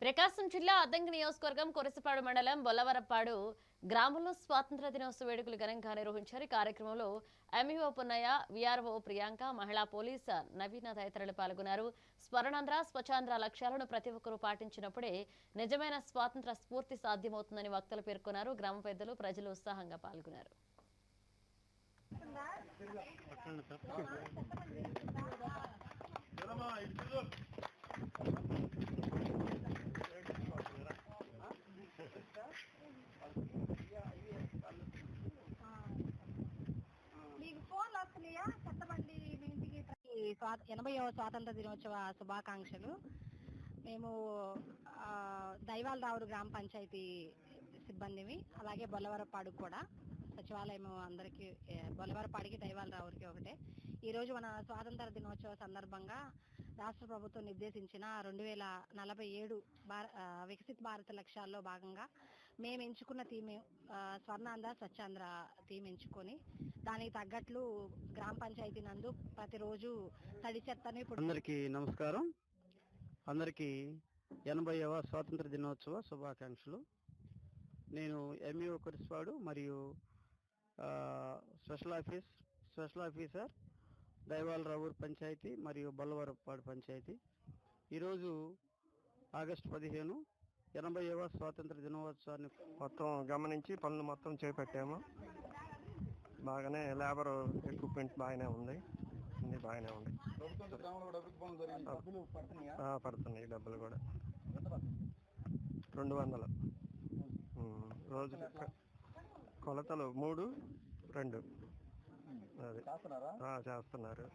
ప్రకాశం జిల్లా అద్దంకి నియోజకవర్గం కొరసపాడు మండలం బొల్లవరపాడు గ్రామంలో స్వాతంత్ర దినోత్సవ వేడుకలు ఘనంగా నిర్వహించారు. ఈ కార్యక్రమంలో ఎంఈఓ పున్నయ్య, విఆర్ఓ ప్రియాంక, మహిళా పోలీస్ నవీన తదితరులు పాల్గొన్నారు. స్మరణాంధ్ర, స్వచ్ఛాంధ్ర లక్ష్యాలను ప్రతి ఒక్కరూ పాటించినప్పుడే నిజమైన స్వాతంత్ర స్ఫూర్తి సాధ్యమవుతుందని వక్తలు పేర్కొన్నారు. గ్రామ పెద్దలు, ప్రజలు ఉత్సాహంగా పాల్గొన్నారు. మీకు ఫోన్లు వస్తున్నాయా? కొత్తమంది మీ ఇంటికి 80వ స్వాతంత్ర దినోత్సవ శుభాకాంక్షలు. మేము దైవాలరావు గ్రామ పంచాయతీ సిబ్బందివి, అలాగే బొల్లవరపాడు కూడా సచివాలయం అందరికీ, బొల్లవరపాడికి దైవాలరావుకి ఒకటే. ఈరోజు మన స్వాతంత్ర దినోత్సవ సందర్భంగా రాష్ట్ర ప్రభుత్వం నిర్దేశించిన 2047 వికసిత్ భారత లక్ష్యాల్లో భాగంగా మేము ఎంచుకున్న థీమ్ స్వర్ణాంధ్ర స్వచ్ఛాంధ్ర థీమ్ ఎంచుకొని దానికి తగ్గట్లు గ్రామ పంచాయతీ నందు ప్రతిరోజు తడి చెత్తని. అందరికీ నమస్కారం. అందరికీ 80వ స్వాతంత్ర దినోత్సవ శుభాకాంక్షలు. నేను ఎంఈఓ కొరసపాడు మరియు స్పెషల్ ఆఫీసర్ దైవాలరావు పంచాయతీ మరియు బొల్లవరపాడు పంచాయతీ. ఈరోజు ఆగస్టు 15 80వ స్వాతంత్ర దినోత్సవాన్ని మొత్తం గమనించి పనులు మొత్తం చేపట్టాము. బాగానే లేబర్ ఎక్విప్మెంట్ బాగానే ఉంది, అన్ని బాగానే ఉంది. పడుతున్నాయి డబ్బులు కూడా 200 రోజు కొలతలు 3, 2 అది చేస్తున్నారు.